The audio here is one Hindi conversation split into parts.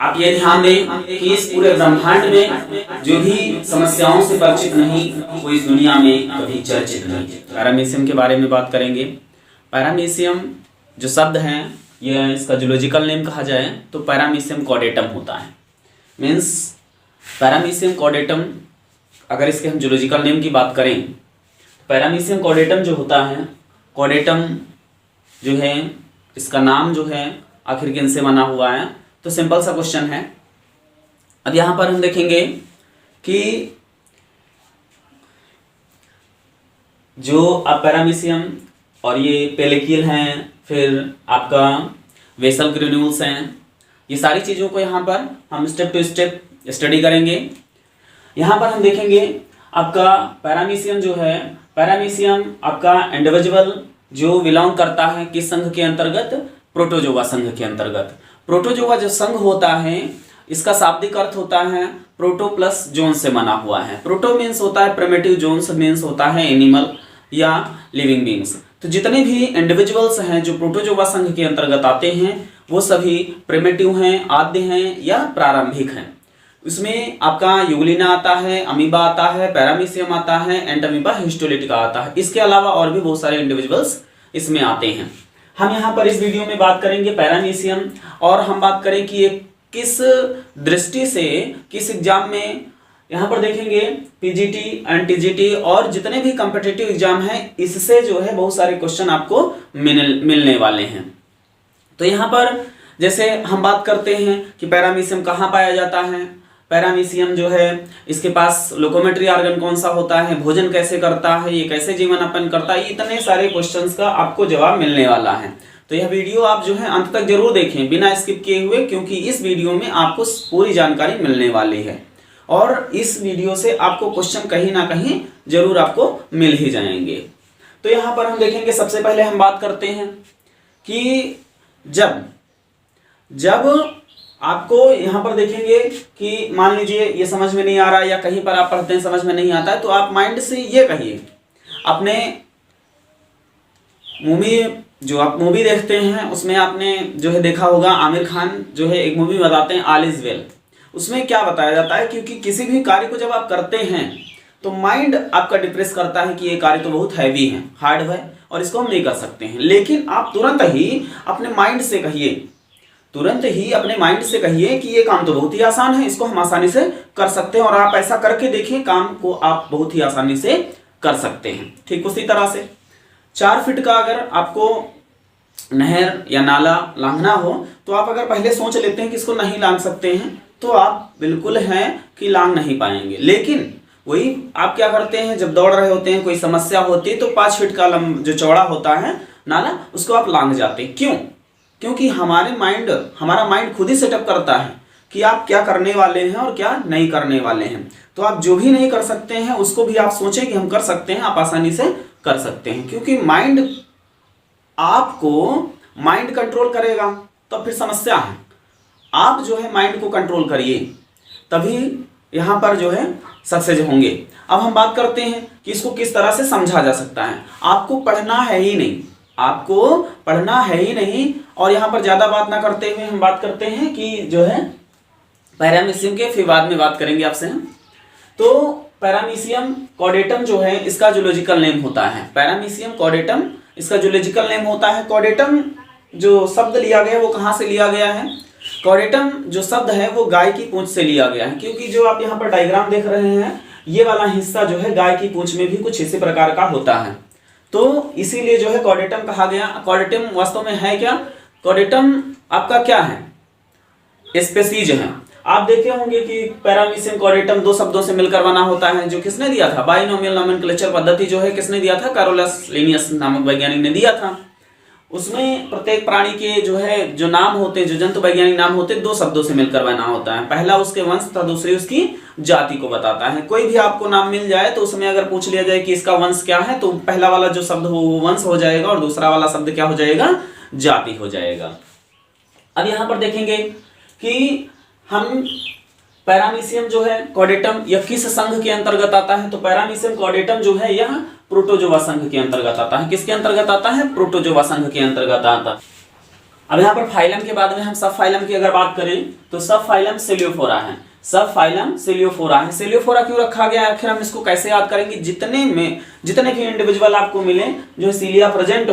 आप ये ध्यान दें कि इस पूरे ब्रह्मांड में जो भी समस्याओं से परिचित नहीं वो इस दुनिया में कभी चर्चित नहीं। पैरामीशियम के बारे में बात करेंगे। पैरामीशियम जो शब्द है ये इसका जूलॉजिकल नेम कहा जाए तो पैरामीशियम कॉर्डेटम होता है। मीन्स पैरामीशियम कॉर्डेटम, अगर इसके हम जूलॉजिकल नेम की बात करें, पैरामीशियम कॉर्डेटम जो होता है, कॉर्डेटम जो है इसका नाम जो है आखिर किन से बना हुआ है, तो सिंपल सा क्वेश्चन है। अब यहाँ पर हम देखेंगे कि जो आप पैरामीशियम और ये पेलिकियल हैं, फिर आपका वेसल ग्रेन्यूल्स हैं, ये सारी चीज़ों को यहाँ पर हम स्टेप टू स्टेप स्टडी करेंगे। यहाँ पर हम देखेंगे आपका पैरामीशियम जो है, पैरामीशियम आपका इंडिविजुअल जो बिलोंग करता है किस संघ के अंतर्गत, प्रोटोजोआ संघ के अंतर्गत। प्रोटोजोआ जो संघ होता है इसका शाब्दिक अर्थ होता है प्रोटो प्लस जोन से बना हुआ है। प्रोटो मीन्स होता है प्रिमिटिव, जोन्स मीन्स होता है एनिमल या लिविंग बींग्स। तो जितने भी इंडिविजुअल्स हैं जो प्रोटोजोआ संघ के अंतर्गत आते हैं वो सभी प्रिमिटिव हैं, आद्य हैं या प्रारंभिक हैं। उसमें आपका यूग्लिना आता है, अमीबा आता है, पैरामीशियम आता है, एंटामीबा हिस्टोलिटिका आता है। इसके अलावा और भी बहुत सारे इंडिविजुअल्स इसमें आते हैं। हम यहाँ पर इस वीडियो में बात करेंगे पैरामीशियम, और हम बात करें कि ये किस दृष्टि से किस एग्जाम में, यहाँ पर देखेंगे पीजीटी, एनटीजीटी और जितने भी कॉम्पिटिटिव एग्जाम हैं इससे जो है बहुत सारे क्वेश्चन आपको मिलने वाले हैं। तो यहाँ पर जैसे हम बात करते हैं कि पैरामीशियम कहाँ पाया जाता है, पैरामीशियम जो है इसके पास लोकोमेट्री ऑर्गन कौन सा होता है, भोजन कैसे करता है, ये कैसे जीवन यापन करता है, इतने सारे क्वेश्चंस का आपको जवाब मिलने वाला है। तो यह वीडियो आप जो है अंत तक जरूर देखें बिना स्किप किए हुए, क्योंकि इस वीडियो में आपको पूरी जानकारी मिलने वाली है और इस वीडियो से आपको क्वेश्चन कहीं ना कहीं जरूर आपको मिल ही जाएंगे। तो यहाँ पर हम देखेंगे, सबसे पहले हम बात करते हैं कि जब आपको यहाँ पर देखेंगे कि मान लीजिए ये समझ में नहीं आ रहा या कहीं पर आप पढ़ते हैं समझ में नहीं आता है, तो आप माइंड से ये कहिए, अपने जो आप मूवी देखते हैं उसमें आपने जो है देखा होगा, आमिर खान जो है एक मूवी बताते हैं ऑल इज वेल। उसमें क्या बताया जाता है, क्योंकि किसी भी कार्य को जब आप करते हैं तो माइंड आपका डिप्रेस करता है कि ये कार्य तो बहुत हैवी है, हार्ड है और इसको हम नहीं कर सकते हैं। लेकिन आप तुरंत ही अपने माइंड से कहिए कि ये काम तो बहुत ही आसान है, इसको हम आसानी से कर सकते हैं, और आप ऐसा करके देखिए काम को आप बहुत ही आसानी से कर सकते हैं। ठीक उसी तरह से 4 फीट का अगर आपको नहर या नाला लांघना हो तो आप अगर पहले सोच लेते हैं कि इसको नहीं लांघ सकते हैं तो आप बिल्कुल हैं कि लांघ नहीं पाएंगे। लेकिन वही आप क्या करते हैं, जब दौड़ रहे होते हैं, कोई समस्या होती है तो 5 फीट का जो चौड़ा होता है नाला, उसको आप लांघ जाते हैं। क्यों? क्योंकि हमारा माइंड खुद ही सेटअप करता है कि आप क्या करने वाले हैं और क्या नहीं करने वाले हैं। तो आप जो भी नहीं कर सकते हैं उसको भी आप सोचें कि हम कर सकते हैं, आप आसानी से कर सकते हैं। क्योंकि माइंड कंट्रोल करेगा तो फिर समस्या है। आप जो है माइंड को कंट्रोल करिए, तभी यहाँ पर जो है सक्सेस होंगे। अब हम बात करते हैं कि इसको किस तरह से समझा जा सकता है। आपको पढ़ना है ही नहीं, और यहाँ पर ज़्यादा बात ना करते हुए हम बात करते हैं कि जो है पैरामीशियम के फिर बाद में बात करेंगे आपसे। तो पैरामीशियम कॉर्डेटम जो है इसका जूलॉजिकल नेम होता है, पैरामीशियम कॉर्डेटम इसका जूलॉजिकल नेम होता है। कॉर्डेटम जो शब्द लिया गया है वो कहाँ से लिया गया है? कॉर्डेटम जो शब्द है वो गाय की पूंछ से लिया गया है, क्योंकि जो आप यहाँ पर डायग्राम देख रहे हैं ये वाला हिस्सा जो है गाय की पूंछ में भी कुछ इसी प्रकार का होता है, तो इसीलिए जो है कॉर्डेटम कहा गया। कॉर्डेटम वास्तव में है क्या? कॉर्डेटम आपका क्या है? स्पेसीज है। आप देखे होंगे कि पैरामीशियम कॉर्डेटम 2 शब्दों से मिलकर बना होता है, जो किसने दिया था? बाइनोमियल नोमेनक्लेचर पद्धति जो है किसने दिया था? कैरोलस लिनियस नामक वैज्ञानिक ने दिया था। उसमें प्रत्येक प्राणी के जो नाम होते हैं, जो जंतु वैज्ञानिक नाम होते हैं, 2 शब्दों से मिलकर बना होता है। पहला उसके वंश था, दूसरी उसकी जाति को बताता है। कोई भी आपको नाम मिल जाए तो उसमें अगर पूछ लिया जाए कि इसका वंश क्या है, तो पहला वाला जो शब्द हो वो वंश हो जाएगा और दूसरा वाला शब्द क्या हो जाएगा? जाति हो जाएगा। अब यहाँ पर देखेंगे कि हम पैरामीशियम जो है कॉर्डेटम यह किस संघ के अंतर्गत आता है? तो पैरामीशियम कॉर्डेटम जो है यह प्रोटोजोआ संघ के अंतर्गत आता है। किसके अंतर्गत आता है? प्रोटोजोआ संघ के अंतर्गत आता है। अब यहाँ पर फाइलम के बाद में हम सब फाइलम की अगर बात करें तो सब फाइलम सेलियोफोरा है। सब फाइलम सेलियोफोरा है। सेलियोफोरा क्यों रखा गया है, आखिर हम इसको कैसे याद करेंगे? जितने भी इंडिविजुअल आपको मिले जो सिलिया प्रेजेंट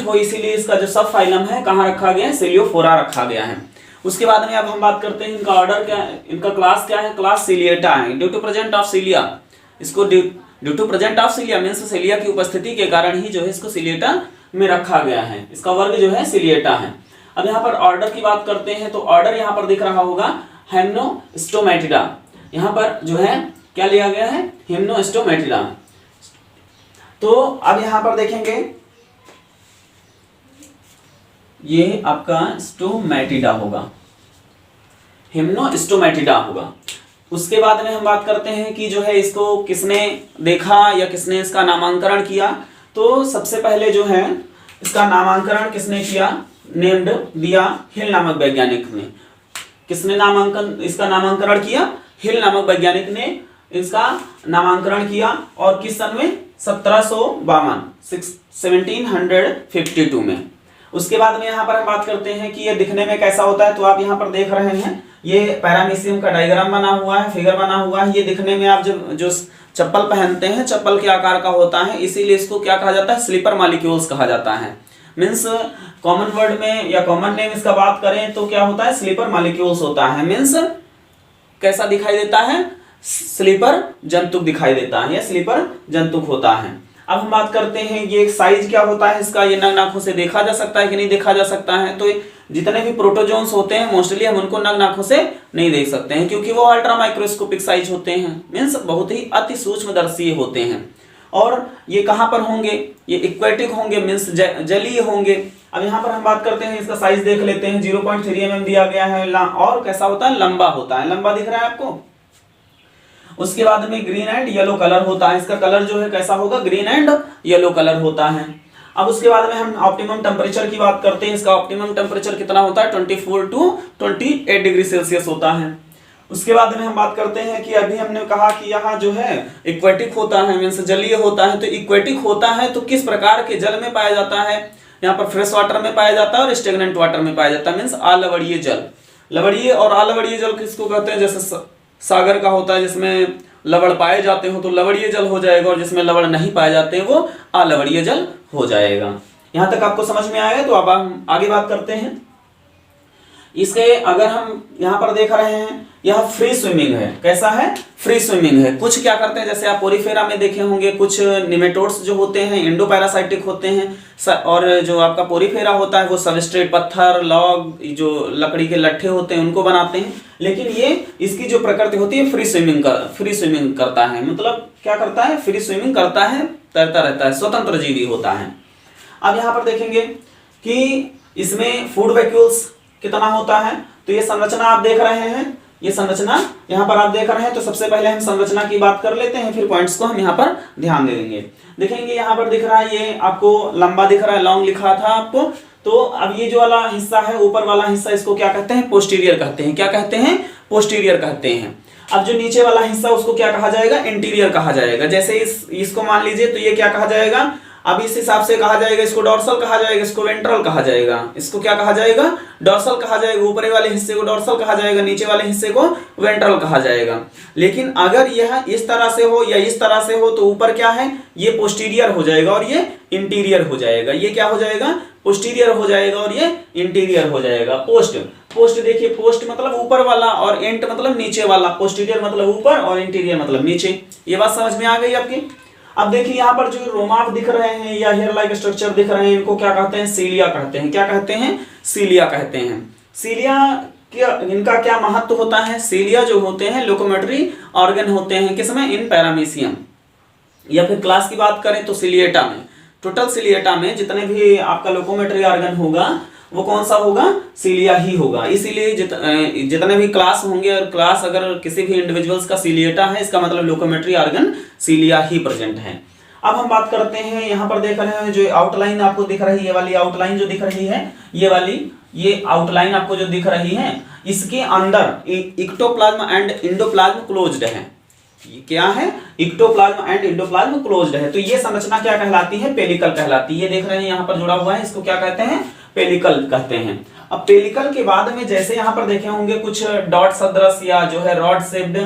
हो, इसीलिए इसका जो सब फाइलम है कहाँ रखा गया है? सेलियोफोरा रखा गया है। उसके बाद में अब हम बात करते हैं इनका ऑर्डर क्या है, इनका क्लास क्या है? क्लास सिलिएटा है। Due to present of cilia, इसको due to present of cilia means cilia की उपस्थिति के कारण ही जो है इसको सिलिएटा में रखा गया है। इसका वर्ग जो है सिलिएटा है। अब यहाँ पर ऑर्डर की बात करते हैं तो ऑर्डर यहाँ पर दिख रहा होगा हिम्नोस्टोमैटिडा। यहाँ पर जो है क्या लिया गया है? हिम्नोस्टोमैटिडा। तो अब यहाँ पर देखेंगे ये आपका स्टोमैटिडा होगा, हिम्नोस्टोमैटिडा होगा। उसके बाद में हम बात करते हैं कि जो है इसको किसने देखा या किसने इसका नामांकन किया। तो सबसे पहले जो है इसका नामांकन किसने किया? नेम्ड दिया हिल नामक वैज्ञानिक ने। किसने इसका नामांकन किया? हिल नामक वैज्ञानिक ने इसका नामांकन किया। और किस सन में? 1752 में। उसके बाद में यहाँ पर हम बात करते हैं कि ये दिखने में कैसा होता है। तो आप यहाँ पर देख रहे हैं ये पैरामीशियम का डायग्राम बना हुआ है, फिगर बना हुआ है। ये दिखने में आप जो चप्पल पहनते हैं चप्पल के आकार का होता है, इसीलिए इसको क्या कहा जाता है? स्लीपर मॉलिक्यूल्स कहा जाता है। मीन्स कॉमन वर्ड में या कॉमन नेम इसका बात करें तो क्या होता है? स्लीपर मॉलिक्यूल्स होता है। मीन्स कैसा दिखाई देता है? स्लीपर जंतुक दिखाई देता है या स्लीपर जंतुक होता है। अब हम बात करते हैं ये साइज क्या होता है इसका, ये नग्न आंखों से देखा जा सकता है कि नहीं देखा जा सकता है। तो जितने भी प्रोटोजोन्स होते हैं मोस्टली हम उनको नग्न आंखों से नहीं देख सकते हैं क्योंकि वो अल्ट्रा माइक्रोस्कोपिक साइज होते हैं। मीन्स बहुत ही अति सूक्ष्मदर्शी होते हैं। और ये कहाँ पर होंगे? ये इक्वेटिक होंगे, मीन्स जलीय होंगे। अब यहाँ पर हम बात करते हैं इसका साइज देख लेते हैं। 0.3 mm दिया गया है और कैसा होता है? लंबा होता है। लंबा दिख रहा है आपको। उसके बाद में ग्रीन एंड येलो कलर होता है। इसका कलर जो है कैसा होगा? ग्रीन एंड येलो कलर होता है। अब उसके बाद में हम ऑप्टिमम टेम्परेचर की बात करते हैं। इसका ऑप्टिमम टेम्परेचर कितना होता है? 24 to 28 डिग्री सेल्सियस होता है। उसके बाद में हम बात करते हैं कि अभी हमने कहा कि यहाँ जो है इक्वेटिक होता है, मीन्स जलीय होता है। तो इक्वेटिक होता है तो किस प्रकार के जल में पाया जाता है? यहाँ पर फ्रेश वाटर में पाया जाता है और स्टेगनेंट वाटर में पाया जाता है। मीन्स अलवणीय जल। लवणीय और अलवणीय जल किसको कहते हैं? जैसे सागर का होता है जिसमें लवण पाए जाते हो तो लवणीय जल हो जाएगा, और जिसमें लवण नहीं पाए जाते हैं वो अलवणीय जल हो जाएगा। यहाँ तक आपको समझ में आया? तो अब हम आगे बात करते हैं इसके। अगर हम यहाँ पर देख रहे हैं यह फ्री स्विमिंग है। कैसा है? फ्री स्विमिंग है। कुछ क्या करते हैं जैसे आप पोरीफेरा में देखे होंगे, कुछ निमेटोड्स जो होते हैं एंडोपैरासाइटिक होते हैं, और जो आपका पोरीफेरा होता है वो सबस्ट्रेट पत्थर लॉग जो लकड़ी के लट्ठे होते हैं उनको बनाते हैं। लेकिन ये इसकी जो प्रकृति होती है फ्री स्विमिंग करता है। मतलब क्या करता है? फ्री स्विमिंग करता है, तैरता रहता है, स्वतंत्र जीवी होता है। अब यहाँ पर देखेंगे कि इसमें फूड वैक्यूल्स कितना होता है। तो ये संरचना आप देख रहे हैं, ये संरचना यहाँ पर आप देख रहे हैं। तो सबसे पहले हम संरचना की बात कर लेते हैं, फिर पॉइंट्स को हम यहाँ पर ध्यान दे देंगे। देखेंगे यहाँ पर दिख रहा है, ये आपको लंबा दिख रहा है, लॉन्ग लिखा था आपको। तो अब ये जो वाला हिस्सा है, ऊपर वाला हिस्सा, इसको क्या कहते हैं? पोस्टीरियर कहते हैं। क्या कहते हैं? पोस्टीरियर कहते हैं। अब जो नीचे वाला हिस्सा उसको क्या कहा जाएगा? इंटीरियर कहा जाएगा। जैसे इसको मान लीजिए तो ये क्या कहा जाएगा? अब इस हिसाब से कहा जाएगा, इसको डॉर्सल कहा जाएगा, इसको वेंट्रल कहा जाएगा। इसको क्या कहा जाएगा? डॉर्सल कहा जाएगा। ऊपरी वाले हिस्से को डॉर्सल कहा जाएगा, नीचे वाले हिस्से को वेंट्रल कहा जाएगा। लेकिन अगर यह इस तरह से हो या इस तरह से हो तो ऊपर क्या है? ये पोस्टीरियर हो जाएगा और ये इंटीरियर हो जाएगा। ये क्या हो जाएगा? पोस्टीरियर हो जाएगा और ये इंटीरियर हो जाएगा। पोस्ट देखिए, पोस्ट मतलब ऊपर वाला और एंट मतलब नीचे वाला। पोस्टीरियर मतलब ऊपर और इंटीरियर मतलब नीचे। ये बात समझ में आ गई आपकी? अब देखिए यहाँ पर जो रोमाट दिख रहे हैं या हेयर लाइक स्ट्रक्चर दिख रहे हैं, इनको क्या कहते हैं? सीलिया कहते हैं। क्या कहते हैं? सीलिया कहते हैं। सीलिया इनका क्या महत्व होता है? सीलिया जो होते हैं लोकोमोटरी ऑर्गन होते हैं। किसमें? In paramecium. या फिर क्लास की बात करें तो सिलिएटा में, टोटल सिलिएटा में जितने भी आपका लोकोमोटरी ऑर्गन होगा वो कौन सा होगा? सीलिया ही होगा। इसीलिए जितने भी क्लास होंगे, और क्लास अगर किसी भी इंडिविजुअल्स का सीलिएटा है, इसका मतलब लोकोमेट्री ऑर्गन सीलिया ही प्रेजेंट है। अब हम बात करते हैं, यहाँ पर देख रहे हैं जो आउटलाइन आपको दिख रही है, ये वाली आउटलाइन जो दिख रही है, ये आउटलाइन आपको जो दिख रही है, इसके अंदर इक्टोप्लाज्म एंड इंडोप्लाज्म क्लोज्ड है। ये क्या है? इक्टोप्लाज्म एंड इंडोप्लाज्म क्लोज्ड है। तो ये संरचना क्या कहलाती है? पेलिकल कहलाती है। ये देख रहे हैं यहाँ पर जुड़ा हुआ है, इसको क्या कहते हैं? पेलिकल कहते हैं। अब पेलिकल के बाद में जैसे यहाँ पर देखे होंगे कुछ डॉट सदृश या जो है रॉड शेप्ड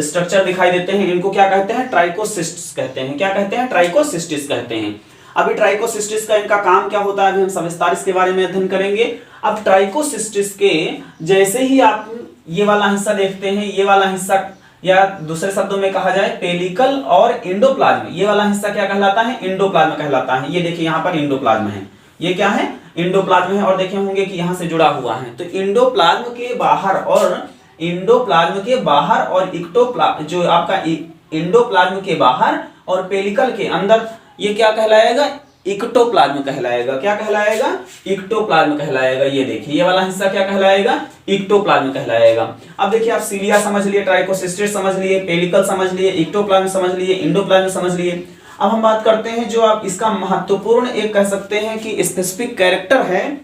स्ट्रक्चर दिखाई देते हैं, इनको क्या कहते हैं? ट्राइकोसिस्ट्स कहते हैं। क्या कहते हैं? ट्राइकोसिस्टिस कहते हैं। अभी ट्राइकोसिस्टिस का इनका काम क्या होता है, अभी हम सविस्तार इसके बारे में अध्ययन करेंगे। अब ट्राइकोसिस्टिस के जैसे ही आप ये वाला हिस्सा देखते हैं, ये वाला हिस्सा या दूसरे शब्दों में कहा जाए पेलिकल और इंडोप्लाज्म, ये वाला हिस्सा क्या कहलाता है? इंडोप्लाज्म कहलाता है। ये देखिए यहाँ पर इंडोप्लाज्म है, ये क्या है? इंडोप्लाज्म है। और देखे होंगे कि यहाँ से जुड़ा हुआ है। तो इंडोप्लाज्म के बाहर और इक्टोप्लाज्म जो आपका इंडोप्लाज्म के बाहर और पेलिकल के अंदर ये क्या कहलाएगा? इक्टोप्लाज्म कहलाएगा। क्या कहलाएगा? इक्टोप्लाज्म कहलाएगा। ये देखिए ये वाला हिस्सा क्या कहलाएगा? इक्टोप्लाज्म कहलाएगा। अब देखिए आप सीलिया समझ लिए, ट्राइकोसिस्टिस समझ लिए, पेलिकल समझ लिए, इक्टोप्लाज्म समझ लिए, इंडोप्लाज्म समझ लिए। अब हम बात करते हैं जो आप इसका महत्वपूर्ण एक कह सकते हैं कि स्पेसिफिक कैरेक्टर है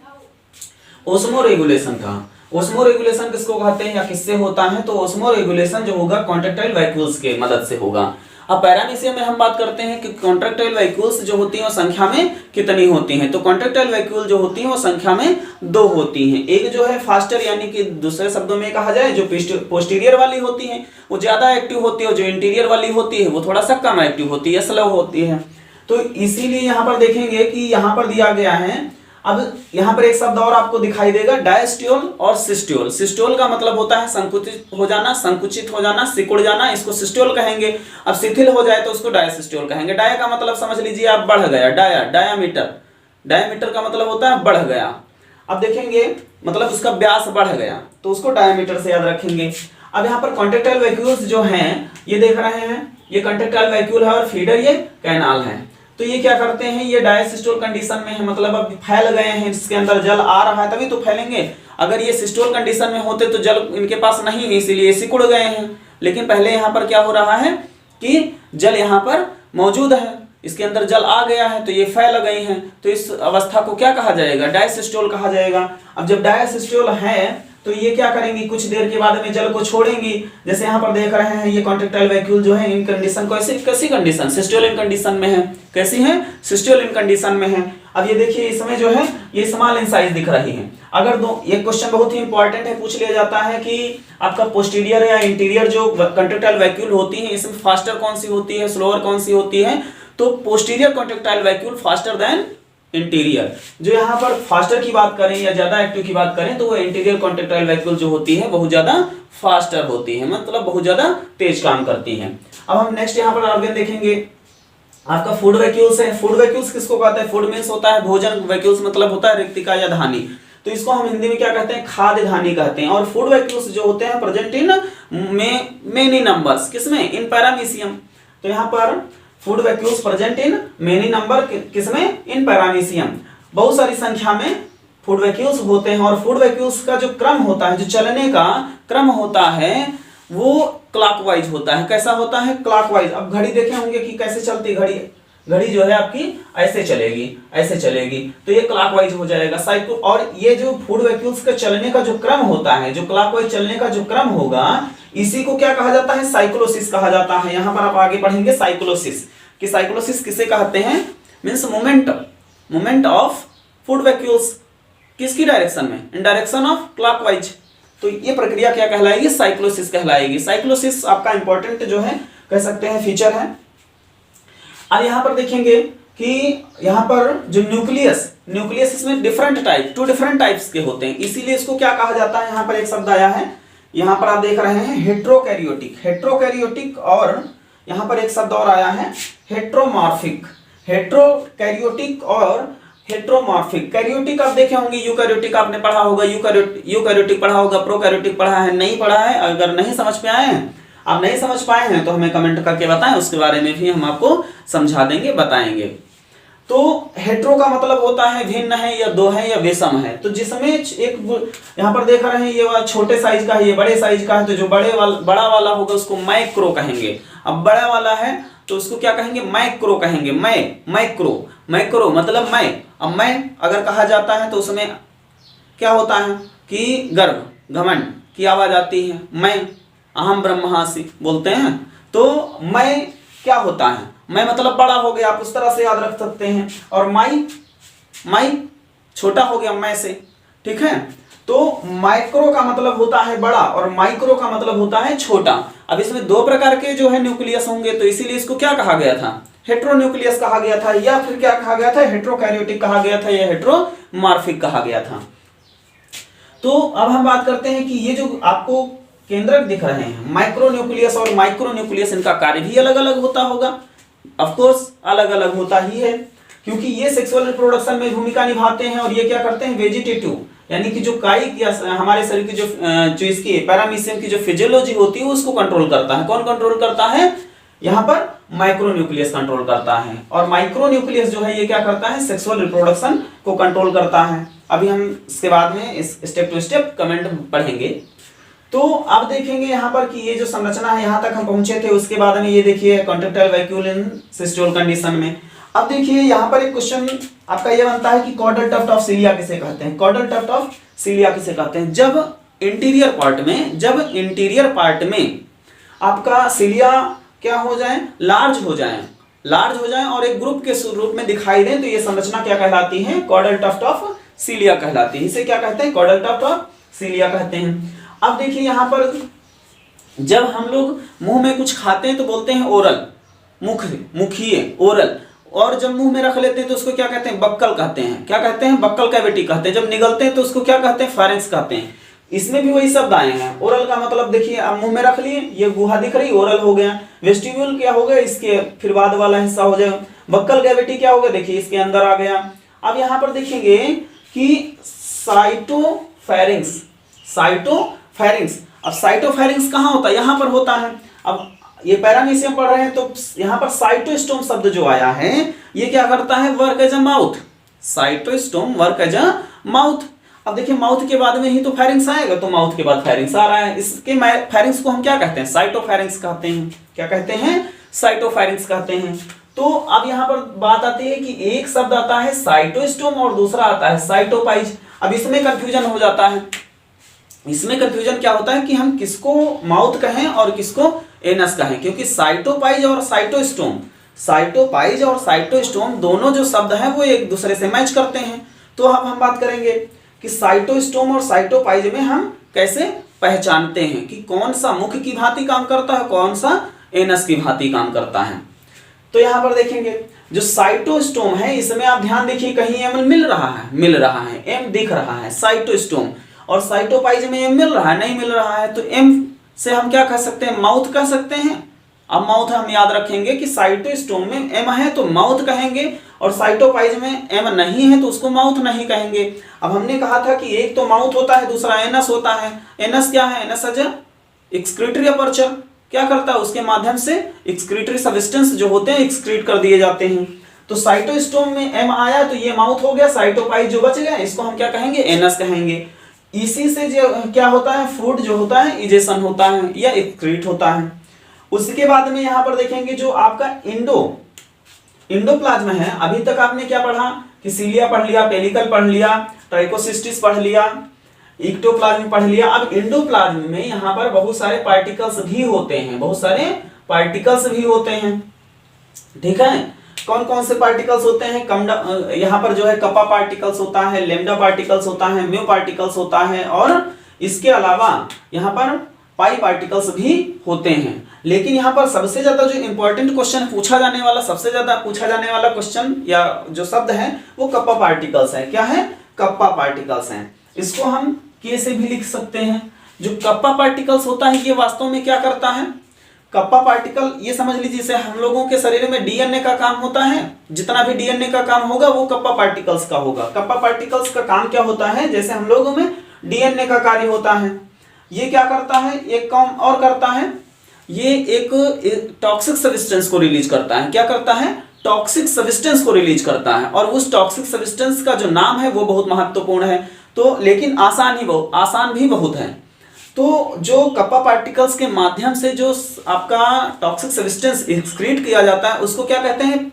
ओस्मोरेगुलेशन का। ओस्मोरेगुलेशन किसको कहते हैं या किससे होता है? तो ओस्मोरेगुलेशन जो होगा कॉन्ट्रैक्टाइल वैक्यूल्स के मदद से होगा। अब पैरामीशियम में हम बात करते हैं कि कॉन्ट्रैक्टाइल वैक्यूल्स जो होती हैं वो संख्या में कितनी होती हैं? तो कॉन्ट्रैक्टाइल वैक्यूल जो होती हैं वो संख्या में 2 होती हैं। एक जो है फास्टर यानी कि दूसरे शब्दों में कहा जाए जो पोस्टीरियर वाली होती है वो ज्यादा एक्टिव होती है, और जो इंटीरियर वाली होती है वो थोड़ा सा कम एक्टिव होती है, स्लो होती है। तो इसीलिए यहाँ पर देखेंगे कि यहाँ पर दिया गया है। अब यहाँ पर एक शब्द और आपको दिखाई देगा, डायस्टियोल और सिस्टियोल। सिस्टियोल का मतलब होता है संकुचित हो जाना, सिकुड़ जाना, इसको सिस्टियोल कहेंगे। अब शिथिल हो जाए तो उसको डायसिस्टियोल कहेंगे। डाया का मतलब समझ लीजिए आप बढ़ गया, डायामीटर का मतलब होता है बढ़ गया। अब देखेंगे मतलब उसका व्यास बढ़ गया तो उसको डायामीटर से याद रखेंगे। अब यहाँ पर कॉन्ट्रैक्टाइल वैक्यूल्स जो हैं ये देख रहे हैं, ये कॉन्ट्रैक्टाइल वैक्यूल है और फीडर ये कैनाल है। तो ये क्या करते हैं? ये डायसिस्टोल कंडीशन में है, मतलब अब फैल गए हैं, इसके अंदर जल आ रहा है तभी तो फैलेंगे। अगर ये सिस्टोल कंडीशन में होते तो जल इनके पास नहीं है, इसीलिए सिकुड़ गए हैं। लेकिन पहले यहाँ पर क्या हो रहा है कि जल यहाँ पर मौजूद है, इसके अंदर जल आ गया है तो ये फैल गई हैं। तो इस अवस्था को क्या कहा जाएगा? डायसिस्टोल कहा जाएगा। अब जब डायसिस्टोल है तो ये क्या करेंगी? कुछ देर के बाद में जल को छोड़ेंगी। जैसे यहाँ पर देख रहे हैं ये कॉन्ट्रैक्टाइल वैक्यूल जो है इन कंडीशन को कैसी कंडीशन? सिस्टोलिन कंडीशन में है। कैसी है? सिस्टोलिन कंडीशन में है। अब ये देखिए इसमें जो है ये स्मॉल इन साइज दिख रही है। अगर ये क्वेश्चन बहुत ही इंपॉर्टेंट है, पूछ लिया जाता है कि आपका पोस्टीरियर या इंटीरियर जो कॉन्ट्रैक्टाइल वैक्यूल होती है इसमें फास्टर कौन सी होती है, स्लोअर कौन सी होती है? तो posterior contractile vacuole faster than interior. जो यहाँ पर फास्टर की बात करें या ज्यादा एक्टिव की बात करें तो वो इंटीरियर कॉन्ट्रैक्टाइल वैक्यूल जो होती है बहुत ज्यादा फास्टर होती है, मतलब बहुत ज्यादा तेज काम करती है। अब हम नेक्स्ट यहाँ पर ऑर्गन देखेंगे, आपका फूड वैक्यूल्स है। फूड वैक्यूल्स किसको कहते हैं? फूड मीन्स होता है भोजन, वैक्यूल्स मतलब होता है रिक्तिका या धानी। तो इसको हम हिंदी में क्या कहते हैं? खाद्य धानी कहते हैं। और फूड वैक्यूल्स जो होते हैं प्रेजेंट इन मेनी नंबर्स, किसमें? In paramecium. तो यहाँ पर food vacuoles present in many number, किसमें? In paramecium. बहुत सारी संख्या में फूड वैक्यूल्स होते हैं। और फूड वैक्यूल्स का जो क्रम होता है, जो चलने का क्रम होता है वो क्लॉकवाइज होता है। कैसा होता है? क्लॉकवाइज। अब घड़ी देखे होंगे कि कैसे चलती घड़ी, घड़ी जो है आपकी ऐसे चलेगी तो ये क्लॉकवाइज हो जाएगा साइकिल। और ये जो फूड वैक्यूल्स का चलने का जो क्रम होता है, जो क्लॉकवाइज चलने का जो क्रम होगा, इसी को क्या कहा जाता है? साइक्लोसिस कहा जाता है। यहाँ पर आप आगे पढ़ेंगे साइक्लोसिस कि साइक्लोसिस किसे कहते हैं? Means moment of food vacuoles किसकी डायरेक्शन में? इन डायरेक्शन ऑफ क्लॉकवाइज। तो ये प्रक्रिया क्या कहलाएगी? साइक्लोसिस कहलाएगी। साइक्लोसिस आपका इंपॉर्टेंट जो है कह सकते हैं फीचर है। अब यहाँ पर देखेंगे कि यहाँ पर जो न्यूक्लियस इसमें टू डिफरेंट टाइप्स के होते हैं, इसीलिए इसको क्या कहा जाता है? यहाँ पर एक शब्द आया है, यहाँ पर आप देख रहे हैं हेट्रोकैरियोटिक, और यहाँ पर एक शब्द और आया है हेट्रोमॉर्फिक। हेट्रोकैरियोटिक और हेट्रोमॉर्फिक। कैरियोटिक आप देखे होंगे, यूकैरियोटिक आपने पढ़ा होगा, यूकैरियोटिक पढ़ा होगा, प्रोकैरियोटिक पढ़ा है, नहीं पढ़ा है? अगर नहीं समझ में आए हैं, आप नहीं समझ पाए हैं तो हमें कमेंट करके बताएं, उसके बारे में भी हम आपको समझा देंगे, बताएंगे। तो हेट्रो का मतलब होता है भिन्न है या दो है या विषम है। तो जिसमें एक यहाँ पर देख रहे हैं ये छोटे साइज का है, ये बड़े साइज का है, तो जो बड़ा वाला होगा उसको माइक्रो कहेंगे। अब बड़ा वाला है तो उसको क्या कहेंगे? माइक्रो कहेंगे। माइक्रो मतलब मैं। अब मैं अगर कहा जाता है तो उसमें क्या होता है कि गर्व, घमंड की आवाज आती है। मैं अहम ब्रह्मास्मि बोलते हैं। तो मैं क्या होता है? मैं मतलब बड़ा हो गया, आप उस तरह से याद रख सकते हैं। और माई छोटा हो गया मैं से, ठीक है। तो माइक्रो का मतलब होता है बड़ा और माइक्रो का मतलब होता है छोटा। अब इसमें दो प्रकार के जो है न्यूक्लियस होंगे, तो इसीलिए इसको क्या कहा गया था, हेट्रोन्यूक्लियस कहा गया था, या फिर क्या कहा गया था, हेट्रोकैरियोटिक कहा गया था, या हेट्रोमॉर्फिक कहा गया था। तो अब हम बात करते हैं कि ये जो आपको केंद्रक दिख रहे हैं माइक्रोन्यूक्लियस और माइक्रोन्यूक्लियस, इनका कार्य भी अलग अलग होता होगा। ऑफ कोर्स अलग अलग होता ही है, क्योंकि ये सेक्सुअल रिप्रोडक्शन में भूमिका निभाते हैं और ये क्या करते हैं, वेजिटेटिव यानी कि जो कायिक या हमारे शरीर की जो इसकी पैरामीशियम की जो फिजियोलॉजी होती है उसको कंट्रोल करता है। कौन कंट्रोल करता है, यहाँ पर माइक्रोन्यूक्लियस कंट्रोल करता है। और माइक्रोन्यूक्लियस जो है ये क्या करता है, सेक्सुअल रिप्रोडक्शन को कंट्रोल करता है। अभी हम इसके बाद में इस स्टेप टू स्टेप कमेंट पढ़ेंगे। तो अब देखेंगे यहाँ पर कि ये जो संरचना है यहाँ तक हम पहुंचे थे, उसके बाद में ये देखिए कॉन्ट्रैक्टाइल वैक्यूल इन सिस्टोल कंडीशन में। अब देखिए यहाँ पर एक क्वेश्चन आपका ये बनता है कि कॉर्डल टफ्ट ऑफ सिलिया किसे कहते हैं, कॉर्डल टफ्ट ऑफ सिलिया किसे कहते हैं। जब इंटीरियर पार्ट में आपका सिलिया क्या हो जाए, लार्ज हो जाए और एक ग्रुप के रूप में दिखाई दे, तो ये संरचना क्या कहलाती है, कॉर्डल टफ्ट ऑफ सिलिया कहलाती है। इसे क्या कहते हैं, कॉर्डल टफ्ट ऑफ सिलिया कहते हैं। अब देखिए यहाँ पर जब हम लोग मुंह में कुछ खाते हैं तो बोलते हैं ओरल, मुखीय ओरल, और जब मुंह में रख लेते हैं तो उसको क्या कहते हैं, बक्कल कहते हैं। क्या कहते हैं, बक्कल कैविटी कहते हैं। जब निगलते हैं तो उसको क्या कहते हैं, फारेंक्स कहते हैं। इसमें भी वही शब्द आए हैं। ओरल का मतलब देखिए आप मुंह में रख लिए, ये गुहा दिख रही, ओरल हो गया। वेस्टिब्यूल क्या हो गया, इसके फिर बाद वाला हिस्सा हो जाएगा। बक्कल कैविटी क्या हो गया, देखिए इसके अंदर आ गया। अब यहाँ पर देखेंगे कि साइटोफैरिंक्स, अब साइटोफैरिंक्स कहाँ होता है, यहाँ पर होता है। अब ये पैरामीशियम पढ़ रहे हैं तो यहाँ पर साइटोस्टोम शब्द जो आया है ये क्या करता है, work as a mouth. Cytostome work as a mouth. अब देखिए माउथ के बाद में ही तो फेरिंक्स आएगा, तो माउथ के बाद फेरिंक्स आ रहा है। इसके फेरिंक्स को हम क्या कहते हैं, साइटोफेरिंक्स कहते हैं। क्या कहते हैं, साइटोफेरिंक्स कहते हैं। तो अब यहाँ पर बात आती है कि एक शब्द आता है साइटोस्टोम और दूसरा आता है साइटोपाइज। अब इसमें कंफ्यूजन हो जाता है। इसमें कंफ्यूजन क्या होता है कि हम किसको माउथ कहें और किसको एनस कहें, क्योंकि साइटोपाइज और साइटोस्टोम दोनों जो शब्द हैं वो एक दूसरे से मैच करते हैं। तो अब हम बात करेंगे कि साइटोस्टोम और साइटोपाइज में हम कैसे पहचानते हैं कि कौन सा मुख की भांति काम करता है, कौन सा एनस की भांति काम करता है। तो यहाँ पर देखेंगे जो साइटोस्टोम है इसमें आप ध्यान देखिए कहीं एम मिल रहा है, एम दिख रहा है साइटोस्टोम, और साइटोपाइज में एम मिल रहा है, नहीं मिल रहा है। तो एम से हम क्या कह सकते हैं, माउथ कह सकते हैं। अब माउथ हम याद रखेंगे कि साइटोस्टोम में एम है तो माउथ कहेंगे, और साइटोपाइज में एम नहीं है तो उसको माउथ नहीं कहेंगे। अब हमने कहा था कि एक तो माउथ होता है, दूसरा एनस होता है। एनस क्या है, एनस एज एक्सक्रीटरी अपर्चर, क्या करता है, उसके माध्यम से एक्सक्रीटरी सब्सटेंस जो होते हैं एक्सक्रीट कर दिए जाते हैं। तो साइटोस्टोम में एम आया तो ये माउथ हो गया, साइटोपाइज जो बच गया इसको हम क्या कहेंगे, एनस कहेंगे। इसी से जो क्या होता है, फूड जो होता है इजेशन होता है या एक्सक्रीट होता है। उसके बाद में यहाँ पर देखेंगे जो आपका इंडोप्लाज्म है। अभी तक आपने क्या पढ़ा कि सिलिया पढ़ लिया, पेलिकल पढ़ लिया, ट्राइकोसिस्टिस पढ़ लिया, इक्टोप्लाज्म पढ़ लिया। अब इंडोप्लाज्म में यहाँ पर बहुत सारे पार्टिकल्स भी होते हैं, ठीक है। कौन कौन से पार्टिकल्स होते हैं, यहाँ पर जो है कप्पा पार्टिकल्स होता है, लैम्डा पार्टिकल्स होता है, म्यू पार्टिकल्स होता है, और इसके अलावा यहाँ पर पाई पार्टिकल्स भी होते हैं। लेकिन यहाँ पर सबसे ज्यादा जो इंपॉर्टेंट क्वेश्चन पूछा जाने वाला क्वेश्चन या जो शब्द है वो कप्पा पार्टिकल्स है। क्या है, कप्पा पार्टिकल्स हैं। इसको हम के से भी लिख सकते हैं। जो कप्पा पार्टिकल्स होता है ये वास्तव में क्या करता है, कप्पा पार्टिकल ये समझ लीजिए जैसे हम लोगों के शरीर में डीएनए का काम होता है, जितना भी डीएनए का काम होगा वो कप्पा पार्टिकल्स का होगा। कप्पा पार्टिकल्स का काम क्या होता है, जैसे हम लोगों में डीएनए का कार्य होता है, ये क्या करता है, एक काम और करता है, ये एक टॉक्सिक सब्सटेंस को रिलीज करता है। क्या करता है, टॉक्सिक सब्सटेंस को रिलीज करता है, और उस टॉक्सिक सब्सटेंस का जो नाम है वो बहुत महत्वपूर्ण है। तो लेकिन आसान भी बहुत है। तो जो कप्पा पार्टिकल्स के माध्यम से जो आपका टॉक्सिक सब्सटेंस एक्सक्रीट किया जाता है उसको क्या कहते हैं,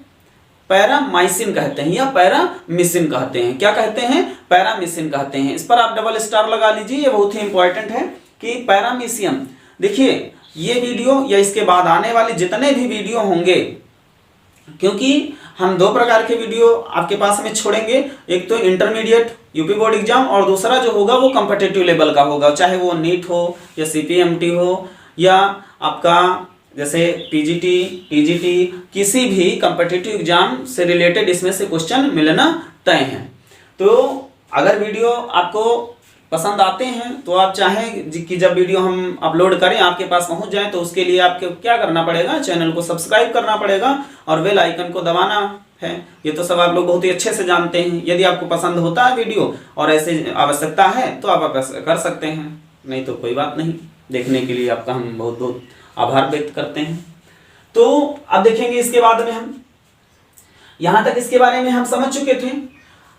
पैरामाइसिन कहते हैं या पैरामिसिन कहते हैं। क्या कहते हैं, पैरामिसिन कहते हैं। इस पर आप डबल स्टार लगा लीजिए, ये बहुत ही इंपॉर्टेंट है कि पैरामिसियम। देखिए ये वीडियो या इसके बाद आने वाले जितने भी वीडियो होंगे, क्योंकि हम दो प्रकार के वीडियो आपके पास में छोड़ेंगे, एक तो इंटरमीडिएट यूपी बोर्ड एग्जाम और दूसरा जो होगा वो कॉम्पिटिटिव लेवल का होगा, चाहे वो नीट हो या सीपीएमटी हो या आपका जैसे पीजीटी टीजीटी, किसी भी कॉम्पिटिटिव एग्जाम से रिलेटेड इसमें से क्वेश्चन मिलना तय है। तो अगर वीडियो आपको पसंद आते हैं तो आप चाहें कि जब वीडियो हम अपलोड करें आपके पास पहुंच जाए, तो उसके लिए आपको क्या करना पड़ेगा, चैनल को सब्सक्राइब करना पड़ेगा और बेल आइकन को दबाना है। ये तो सब आप लोग बहुत ही अच्छे से जानते हैं। यदि आपको पसंद होता है वीडियो और ऐसे आवश्यकता है तो आप कर सकते हैं, नहीं तो कोई बात नहीं। देखने के लिए आपका हम बहुत बहुत आभार व्यक्त करते हैं। तो अब देखेंगे इसके बाद में हम यहां तक इसके बारे में हम समझ चुके थे।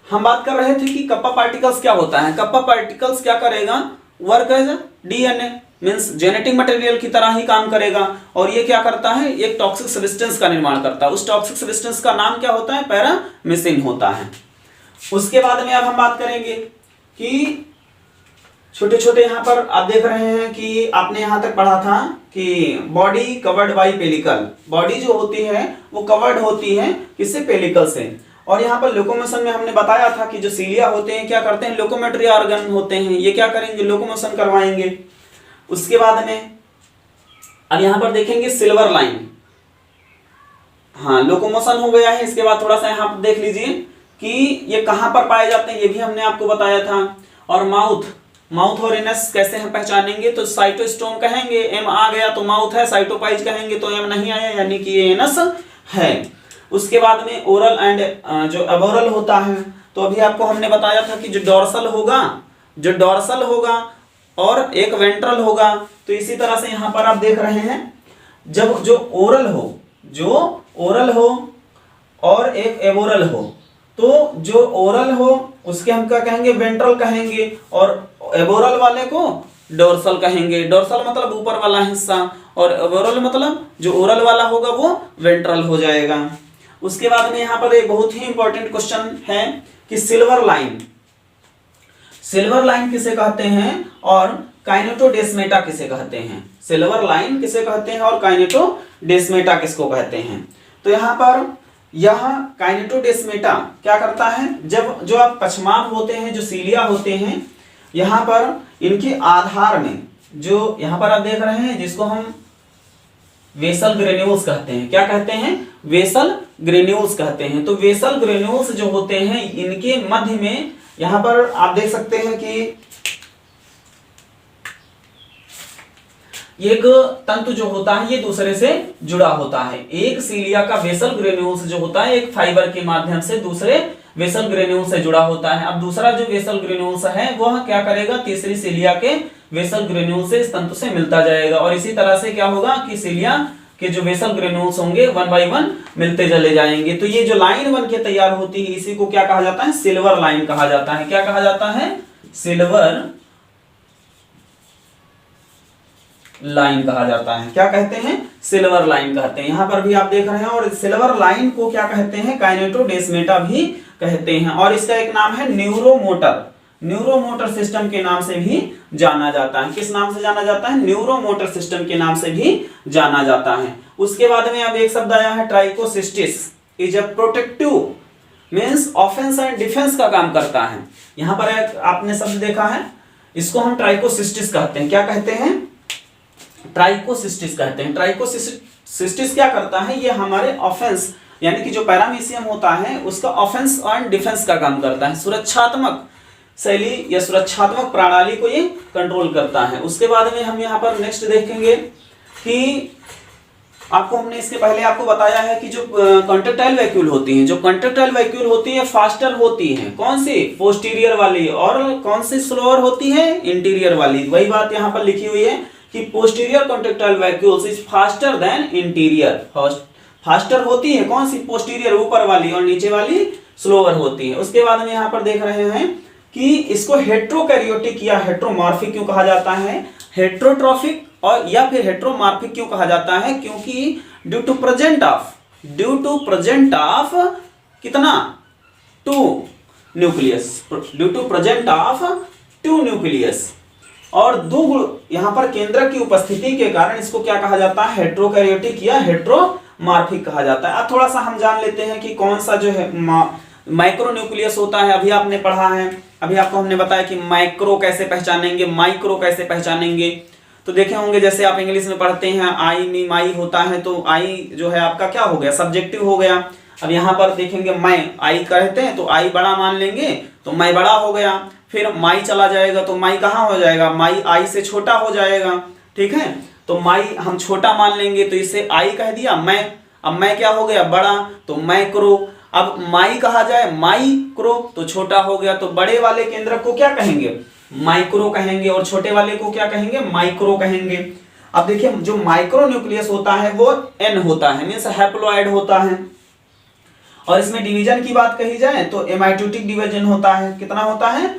हम बात कर रहे थे कि कप्पा पार्टिकल्स क्या होता है। कप्पा पार्टिकल्स क्या करेगा, work as DNA means genetic material की तरह ही काम करेगा और ये क्या करता है, एक टॉक्सिक सब्सटेंस का निर्माण करता है। उस टॉक्सिक सब्सटेंस का नाम क्या होता है, पैरामीसिन होता है। उसके बाद में अब हम बात करेंगे कि छोटे छोटे यहाँ पर आप देख रहे हैं कि आपने यहाँ तक पढ़ा था कि body covered by pellicle, body जो होती है वो कवर्ड होती है किससे, पेलिकल से। और यहाँ पर लोकोमोशन में हमने बताया था कि जो सीलिया होते हैं क्या करते हैं, लोकोमेटरी ऑर्गन होते हैं, ये क्या करेंगे, लोकोमोशन करवाएंगे। उसके बाद में अब यहाँ पर देखेंगे सिल्वर लाइन, हाँ लोकोमोशन हो गया है। इसके बाद थोड़ा सा यहाँ पर देख लीजिए कि ये कहाँ पर पाए जाते हैं, ये भी हमने आपको बताया था। और माउथ और एनस कैसे हम पहचानेंगे, तो साइटोस्टोम कहेंगे, एम आ गया तो माउथ है, साइटोपाइज कहेंगे तो एम नहीं आया यानी कि ये एनस है। उसके बाद में ओरल एंड जो अबोरल होता है, तो अभी आपको हमने बताया था कि जो डोर्सल होगा और एक वेंट्रल होगा। तो इसी तरह से यहाँ पर आप देख रहे हैं जब जो ओरल हो और एक एबोरल हो, तो जो ओरल हो उसके हम क्या कहेंगे, वेंट्रल कहेंगे और एबोरल वाले को डोर्सल कहेंगे। डोर्सल मतलब ऊपर वाला हिस्सा और एबोरल मतलब जो ओरल वाला होगा वो वेंट्रल हो जाएगा। उसके बाद में यहाँ पर एक बहुत ही इंपॉर्टेंट क्वेश्चन है कि सिल्वर लाइन किसे कहते हैं और काइनेटोडेस्मेटा किसे कहते हैं। सिल्वर लाइन किसे कहते हैं और काइनेटोडेस्मेटा किसको कहते हैं। तो यहाँ पर काइनेटोडेस्मेटा क्या करता है, जब जो आप पछमार्ग होते हैं, जो सीलिया होते हैं, यहाँ पर इनके आधार में जो यहाँ पर आप देख रहे हैं जिसको हम वेसल ग्रेन्यूल्स कहते हैं, क्या कहते हैं, वेसल ग्रेन्यूल्स कहते हैं। तो वेसल ग्रेन्यूल्स जो होते हैं इनके मध्य में यहां पर आप देख सकते हैं कि एक तंतु जो होता है ये दूसरे से जुड़ा होता है। एक सीलिया का वेसल ग्रेन्यूल्स जो होता है एक फाइबर के माध्यम से दूसरे वेसल ग्रेन्यूल्स से जुड़ा होता है। अब दूसरा जो वेसल ग्रेन्यूल्स है वह क्या करेगा, तीसरी सीलिया के वेसल ग्रेन्यूल से इस तंतु से मिलता जाएगा और इसी तरह से क्या होगा कि सीलिया के जो वेसल ग्रेन्यूल्स होंगे 1 बाय 1 मिलते चले जाएंगे। तो ये जो लाइन बन के तैयार होती है इसी को क्या कहा जाता है, सिल्वर लाइन कहा जाता है। क्या कहा जाता है, सिल्वर लाइन कहा जाता है। क्या कहते हैं, सिल्वर लाइन कहते हैं। यहां पर भी आप देख रहे हैं और सिल्वर लाइन को क्या कहते हैं, काइनेटोडेस्मेटा भी कहते हैं। और इसका एक नाम है न्यूरोमोटर सिस्टम के नाम से भी जाना जाता है। किस नाम से जाना जाता है, न्यूरोमोटर सिस्टम के नाम से भी जाना जाता है। उसके बाद में अब एक शब्द आया है trichocysts, is a protective means offence and defence का काम करता है। यहां पर एक आपने शब्द देखा है, इसको हम ट्राइकोसिस्टिस कहते हैं। क्या कहते हैं, ट्राइकोसिस्टिस कहते हैं। ट्राइकोसिस्टिस क्या करता है, ये हमारे ऑफेंस यानी कि जो पैरामीशियम होता है उसका ऑफेंस एंड डिफेंस का काम करता है। सुरक्षात्मक शैली या सुरक्षात्मक प्रणाली को ये कंट्रोल करता है। उसके बाद में हम यहाँ पर नेक्स्ट देखेंगे कि आपको हमने इसके पहले आपको बताया है कि जो कॉन्ट्रैक्टाइल वैक्यूल होती हैं, जो कॉन्ट्रैक्टाइल वैक्यूल होती है फास्टर होती है, कौन सी, पोस्टीरियर वाली, और कौन सी स्लोअर होती है, इंटीरियर वाली। वही बात यहाँ पर लिखी हुई है कि posterior contractile vacuoles is faster than interior. Faster होती है कौन सी, पोस्टीरियर ऊपर वाली, और नीचे वाली स्लोअर होती है। उसके बाद में यहाँ पर देख रहे हैं कि इसको हेट्रोकैरियोटिक या हेट्रोमॉर्फिक क्यों कहा जाता है, हेट्रोट्रॉफिक और या फिर हेट्रोमॉर्फिक क्यों कहा जाता है, क्योंकि ड्यू टू प्रेजेंट ऑफ कितना, 2 न्यूक्लियस और 2 यहाँ पर केंद्रक की उपस्थिति के कारण इसको क्या कहा जाता है, हेट्रोकैरियोटिक या हेट्रोमॉर्फिक मार्फिक कहा जाता है। अब थोड़ा सा हम जान लेते हैं कि कौन सा जो है माइक्रो न्यूक्लियस होता है। अभी आपने पढ़ा है, अभी आपको हमने बताया कि माइक्रो कैसे पहचानेंगे, माइक्रो कैसे पहचानेंगे। तो देखे होंगे जैसे आप इंग्लिश में पढ़ते हैं आई मी माई होता है, तो आई जो है आपका क्या हो गया, सब्जेक्टिव हो गया। अब यहाँ पर देखेंगे मैं आई कहते हैं तो आई बड़ा मान लेंगे तो मैं बड़ा हो गया। फिर माई चला जाएगा तो माई कहाँ हो जाएगा, माई आई से छोटा हो जाएगा। ठीक है, तो माई हम छोटा मान लेंगे तो इसे आई कह दिया मैं। अब मैं क्या हो गया, बड़ा, तो मैक्रो। अब माई कहा जाए माइक्रो तो छोटा हो गया, तो बड़े वाले केंद्रक को क्या कहेंगे, माइक्रो कहेंगे, और छोटे वाले को क्या कहेंगे, माइक्रो कहेंगे। अब देखिए जो माइक्रो न्यूक्लियस होता है वो एन होता है, मीन्स हैप्लॉइड होता है। और इसमें डिवीजन की बात कही जाए तो एमाइटोटिक डिवीजन होता है। कितना होता है,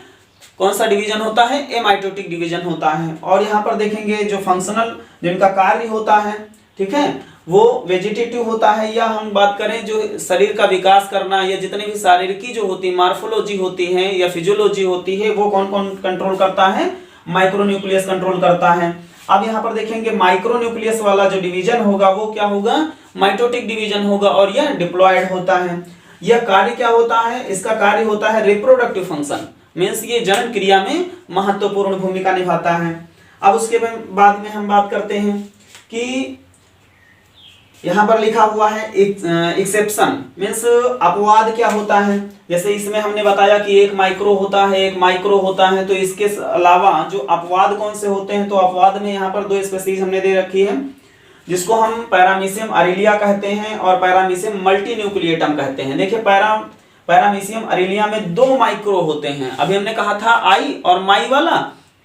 कौन सा डिवीजन होता है, एमाइटोटिक डिवीजन होता है। और यहाँ पर देखेंगे जो फंक्शनल जिनका कार्य होता है, ठीक है, वो वेजिटेटिव होता है। या हम बात करें जो शरीर का विकास करना या जितने भी शारीरिकी जो होती मार्फोलॉजी होती है या फिजियोलॉजी होती है, वो कौन कौन कंट्रोल करता है, माइक्रो न्यूक्लियस कंट्रोल करता है। अब यहाँ पर देखेंगे माइक्रो न्यूक्लियस वाला जो डिवीजन होगा वो क्या होगा, माइटोटिक डिवीजन होगा, और यह डिप्लॉयड होता है। यह कार्य क्या होता है, इसका कार्य होता है रिप्रोडक्टिव फंक्शन, मीन्स ये जनन क्रिया में महत्वपूर्ण भूमिका निभाता है। अब उसके बाद में हम बात करते हैं कि यहाँ पर लिखा हुआ है एक्सेप्शन, मीन्स अपवाद क्या होता है। जैसे इसमें हमने बताया कि एक माइक्रो होता है, एक माइक्रो होता है, तो इसके अलावा जो अपवाद कौन से होते हैं, तो अपवाद में यहाँ पर दो स्पीशीज हमने दे रखी है, जिसको हम पैरामीशियम अरेलिया कहते हैं और पैरामीशियम मल्टीन्यूक्लिएटम कहते हैं। देखिए पैरामीशियम अरेलिया में दो माइक्रो होते हैं। अभी हमने कहा था आई और माई वाला,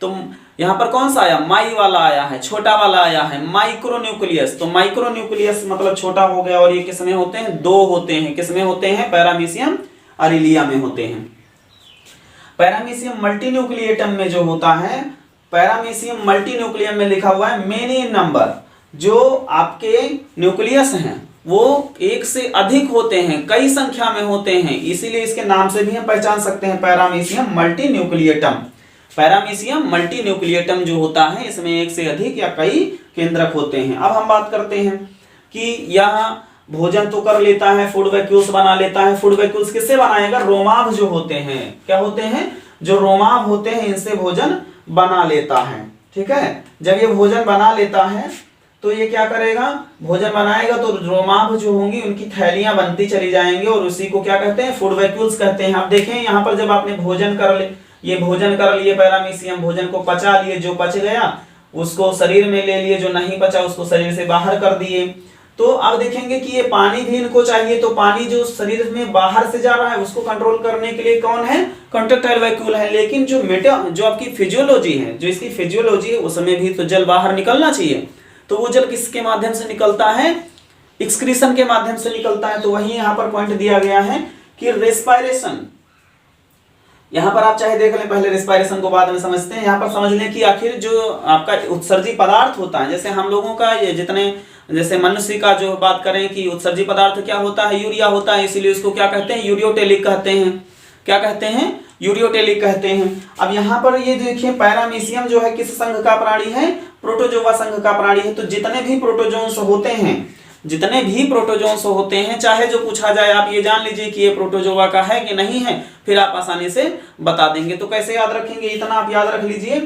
तो यहाँ पर कौन सा आया, माई वाला आया है, छोटा वाला आया है, माइक्रो न्यूक्लियस। तो माइक्रो न्यूक्लियस मतलब छोटा हो गया, और ये किसमें होते हैं, दो होते हैं। किसमें होते हैं, पैरामीशियम अरेलिया में होते हैं। पैरामीशियम मल्टीन्यूक्लिएटम में जो होता है, पैरामीशियम मल्टीन्यूक्लियम में लिखा हुआ है मेनी नंबर, जो आपके न्यूक्लियस हैं वो एक से अधिक होते हैं, कई संख्या में होते हैं, इसीलिए इसके नाम से भी हम पहचान सकते हैं पैरामीशियम मल्टीन्यूक्लिएटम। पैरामीशियम मल्टीन्यूक्लिएटम जो होता है इसमें एक से अधिक या कई केंद्रक होते हैं। अब हम बात करते हैं कि यह भोजन तो कर लेता है, फूड वैक्यूल्स बना लेता है। फूड वैक्यूल्स किससे बनाएगा, रोमाभ जो होते हैं, क्या होते हैं, जो रोमाभ होते हैं, इनसे भोजन बना लेता है। ठीक है, जब ये भोजन बना लेता है तो ये क्या करेगा, भोजन बनाएगा तो रोमाभ जो होंगी उनकी थैलियां बनती चली जाएंगी, और उसी को क्या कहते हैं, फूड वैक्यूल्स कहते हैं। अब देखें यहाँ पर जब आपने भोजन कर लिए पैरामीशियम, भोजन को पचा लिए, जो पच गया उसको शरीर में ले लिए, जो नहीं पचा उसको शरीर से बाहर कर दिए। तो अब देखेंगे कि ये पानी भी इनको चाहिए, तो पानी जो शरीर में बाहर से जा रहा है उसको कंट्रोल करने के लिए कौन है, कंट्रैक्टाइल वैक्यूल है। लेकिन जो आपकी फिजियोलॉजी है, जो इसकी फिजियोलॉजी है, उसमें भी तो जल बाहर निकलना चाहिए। तो वो जल किसके माध्यम से निकलता है, एक्सक्रीशन के माध्यम से निकलता है। तो वही यहाँ पर पॉइंट दिया गया है कि रेस्पायरेशन, यहाँ पर आप चाहे देख लें, पहले रेस्पायरेशन को बाद में समझते हैं। यहाँ पर समझ लें कि आखिर जो आपका उत्सर्जी पदार्थ होता है, जैसे हम लोगों का ये जितने, जैसे मनुष्य का जो बात करें कि उत्सर्जी पदार्थ क्या होता है, यूरिया होता है, इसीलिए उसको क्या कहते हैं, यूरियोटेलिक कहते हैं। क्या कहते हैं, यूरियोटेलिक कहते हैं। अब यहाँ पर ये देखिए पैरामीशियम जो है किस संघ का प्राणी है, प्रोटोजोआ संघ का प्राणी है। तो जितने भी प्रोटोजोन्स होते हैं, चाहे जो पूछा जाए, आप ये जान लीजिए कि ये प्रोटोजोआ का है कि नहीं है, फिर आप आसानी से बता देंगे। तो कैसे याद रखेंगे, इतना आप याद रख लीजिए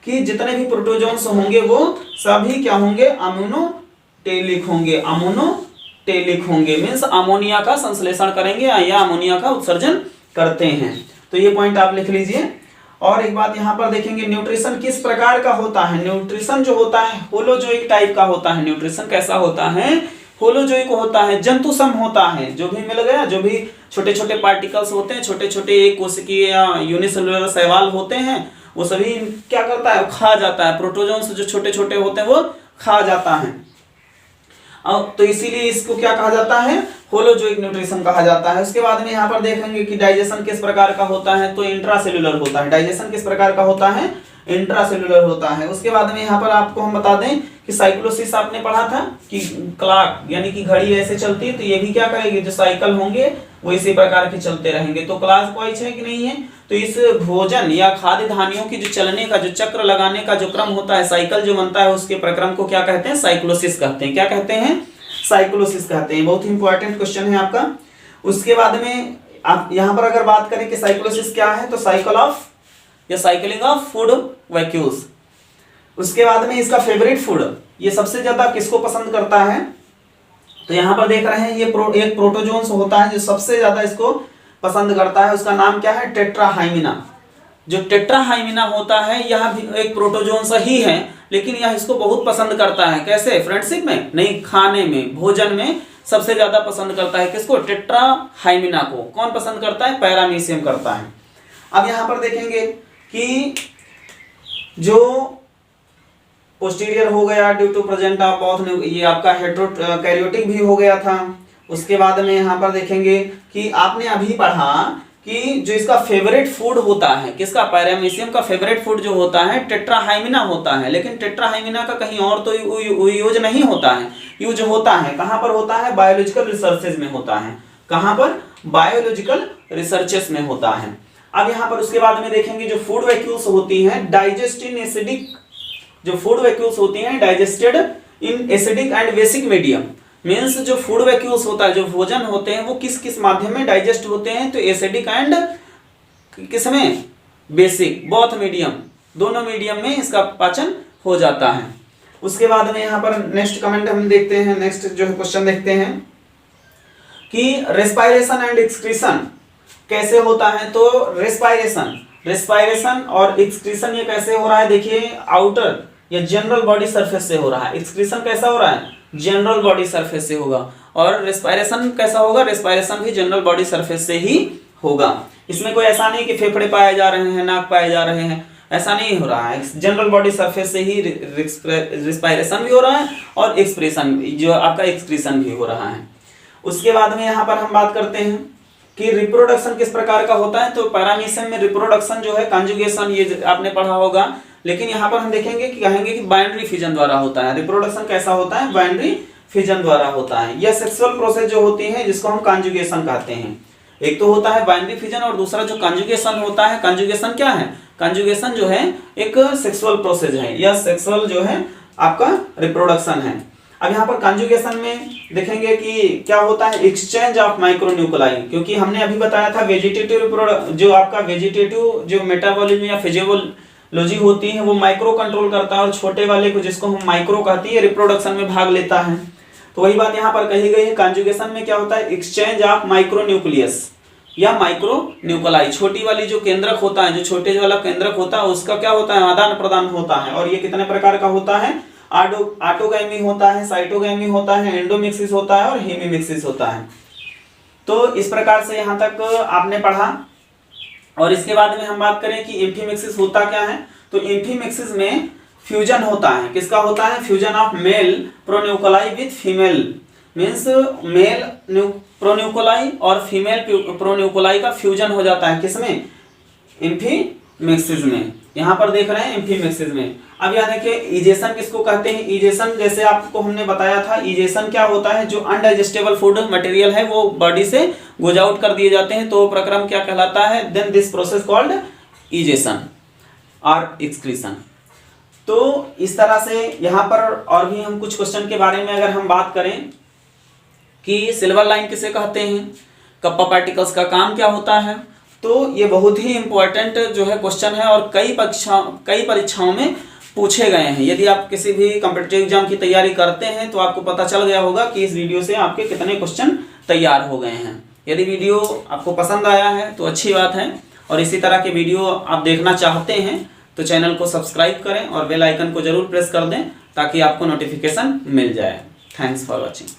कि जितने भी प्रोटोजोन्स होंगे वो सभी क्या होंगे, अमोनोटेलिक होंगे, मीन्स अमोनिया का संश्लेषण करेंगे या अमोनिया का उत्सर्जन करते हैं। तो ये पॉइंट आप लिख लीजिए। और एक बात यहाँ पर देखेंगे, न्यूट्रिशन किस प्रकार का होता है। न्यूट्रिशन जो होता है होलोजोइक टाइप का होता है। न्यूट्रिशन कैसा होता है, होलोजोइक होता है, जंतुसम होता है। जो भी मिल गया, जो भी छोटे छोटे पार्टिकल्स होते हैं, छोटे छोटे एक कोशिकीय या यूनिसेलुलर शैवाल होते हैं, वो सभी क्या करता है, खा जाता है। प्रोटोजोन्स जो छोटे छोटे होते हैं वो खा जाता है। अब तो इसीलिए इसको क्या कहा जाता है, होलोजोइक न्यूट्रिशन कहा जाता है। उसके बाद में यहाँ पर देखेंगे कि डाइजेशन किस प्रकार का होता है, तो इंट्रासेल्युलर होता है। डाइजेशन किस प्रकार का होता है, इंट्रासेल्युलर होता है। उसके बाद में यहाँ पर आपको हम बता दें कि साइक्लोसिस आपने पढ़ा था कि क्लॉक यानी कि घड़ी ऐसे चलती है, तो ये भी क्या करेगी, जो साइकिल होंगे वो इसी प्रकार के चलते रहेंगे। तो क्लास वाइज है कि नहीं है। तो इस भोजन या खाद्य धान्यों की जो चलने का, जो चक्र लगाने का जो क्रम होता है, साइकिल जो बनता है, उसके प्रक्रम को क्या कहते हैं, साइक्लोसिस कहते हैं। क्या कहते हैं, साइक्लोसिस कहते हैं। बहुत ही इंपॉर्टेंट क्वेश्चन है आपका। उसके बाद में आप यहाँ पर अगर बात करें कि साइक्लोसिस क्या है, तो साइकिलिंग ऑफ फूड वैक्यूल्स। उसके बाद में इसका फेवरेट फूड, ये सबसे ज्यादा किसको पसंद करता है, तो यहाँ पर देख रहे हैं ये एक प्रोटोजोन्स होता है जो सबसे ज्यादा इसको पसंद करता है। उसका नाम क्या है, टेट्राहाइमिना। जो टेट्राहाइमिना होता है यह भी एक प्रोटोजोन्स ही है, लेकिन यह इसको बहुत पसंद करता है। कैसे, फ्रेंडशिप में नहीं, खाने में, भोजन में सबसे ज्यादा पसंद करता है किसको, टेट्राहाइमिना को। कौन पसंद करता है, पैरामीशियम करता है। अब यहाँ पर देखेंगे कि जो पोस्टीरियर हो गया due to present of both, ये आपका हेटेरोकैरियोटिक भी हो गया था। उसके बाद में यहाँ पर देखेंगे कि आपने अभी पढ़ा कि जो इसका फेवरेट फूड होता है किसका, पैरामीशियम का फेवरेट फूड जो होता है टेट्राहाइमिना होता है। लेकिन टेट्राहाइमिना का कहीं और तो यूज नहीं होता है, यूज होता है कहाँ पर होता है, बायोलॉजिकल रिसर्चेज में होता है। कहाँ पर, बायोलॉजिकल रिसर्चेस में होता है। अब यहाँ पर उसके बाद में देखेंगे जो फूड वैक्यूल्स होती हैं डाइजेस्ट इन एसिडिक, जो फूड वैक्यूल्स होती हैं digested in acidic and basic medium. Means जो फूड वैक्यूल्स होता है, जो भोजन होते हैं वो किस किस माध्यम में डाइजेस्ट होते हैं, तो एसिडिक एंड किसमें, बेसिक, बोथ मीडियम, दोनों मीडियम में इसका पाचन हो जाता है। उसके बाद में यहाँ पर नेक्स्ट कमेंट हम देखते हैं, नेक्स्ट जो है क्वेश्चन देखते हैं कि रेस्पायरेशन एंड एक्सक्रीशन कैसे होता है। तो रेस्पायरेशन और एक्सक्रीशन ये कैसे हो रहा है, देखिए आउटर या जनरल बॉडी सरफेस से हो रहा है। एक्सक्रीशन कैसा हो रहा है, जनरल बॉडी सरफेस से होगा। और रेस्पायरेशन कैसा होगा, रेस्पायरेशन भी जनरल बॉडी सरफेस से ही होगा। इसमें कोई ऐसा नहीं कि फेफड़े पाए जा रहे हैं, नाक पाए जा रहे हैं, ऐसा नहीं हो रहा है। जनरल बॉडी सरफेस से ही रेस्पायरेशन भी हो रहा है और एक्सप्रेशन जो आपका एक्सक्रीशन भी हो रहा है। उसके बाद में यहाँ पर हम बात करते हैं कि रिप्रोडक्शन किस प्रकार का होता है। तो पैरामीशियम में रिप्रोडक्शन जो है कंजुगेशन, ये आपने पढ़ा होगा। लेकिन यहाँ पर हम देखेंगे कि कहेंगे कि बाइनरी फिजन द्वारा होता है। रिप्रोडक्शन कैसा होता है, बाइनरी फिजन द्वारा होता है। यह सेक्सुअल प्रोसेस जो होती है जिसको हम कंजुगेशन कहते हैं। एक तो होता है बाइनरी फिजन और दूसरा जो कंजुगेशन होता है। कंजुगेशन क्या है, कंजुगेशन जो है एक सेक्सुअल प्रोसेस है, यह सेक्सुअल जो है आपका रिप्रोडक्शन है। अब यहाँ पर कंजुगेशन में देखेंगे कि क्या होता है, एक्सचेंज ऑफ माइक्रोन्यूक्लाई। क्योंकि हमने अभी बताया था वेजिटेटिव जो आपका वेजिटेटिव जो मेटाबॉलिज्म या फिजियोलॉजी होती है वो माइक्रो कंट्रोल करता है, और छोटे वाले को जिसको हम माइक्रो कहते हैं रिप्रोडक्शन में भाग लेता है। तो वही बात यहाँ पर कही गई है। कंजुगेशन में क्या होता है, एक्सचेंज ऑफ माइक्रोन्यूक्लियस या माइक्रोन्यूक्लाई। छोटी वाली जो केंद्रक होता है, जो छोटे वाला केंद्रक होता है उसका क्या होता है, आदान प्रदान होता है। और ये कितने प्रकार का होता है, ऑटोगैमी होता है, साइटोगैमी होता है, एंडोमिक्सिस होता है और हेमीमिक्सिस होता है। तो इस प्रकार से यहाँ तक आपने पढ़ा। और इसके बाद में हम बात करें कि इंफीमिक्सिस होता क्या है। तो इंफीमिक्सिस में फ्यूजन होता है, किसका होता है, fusion of male pronuclei with female. Means male pronuclei और फीमेल प्रोन्यूक्लाई का फ्यूजन हो जाता है, किसमें, इंफीमिक्सिस में। यहाँ पर देख रहे हैं इंफीमिक्सिस में। अब यहाँ देखिए इजेशन किसको कहते हैं। इजेशन जैसे आपको हमने बताया था, इजेशन क्या होता है, जो अनडाइजेस्टेबल फूड मटेरियल है वो बॉडी से गोज आउट कर दिए जाते हैं, तो प्रक्रम क्या कहलाता है, then this process called egestion और एक्सक्रीशन। तो इस तरह से यहाँ पर और भी हम कुछ क्वेश्चन के बारे में अगर हम बात करें कि सिल्वर लाइन किसे कहते हैं, कप्पा पार्टिकल्स का काम क्या होता है, तो ये बहुत ही इंपॉर्टेंट जो है क्वेश्चन है और कई परीक्षाओं में पूछे गए हैं। यदि आप किसी भी कॉम्पिटिटिव एग्जाम की तैयारी करते हैं तो आपको पता चल गया होगा कि इस वीडियो से आपके कितने क्वेश्चन तैयार हो गए हैं। यदि वीडियो आपको पसंद आया है तो अच्छी बात है, और इसी तरह के वीडियो आप देखना चाहते हैं तो चैनल को सब्सक्राइब करें और बेल आइकन को जरूर प्रेस कर दें ताकि आपको नोटिफिकेशन मिल जाए। Thanks for watching.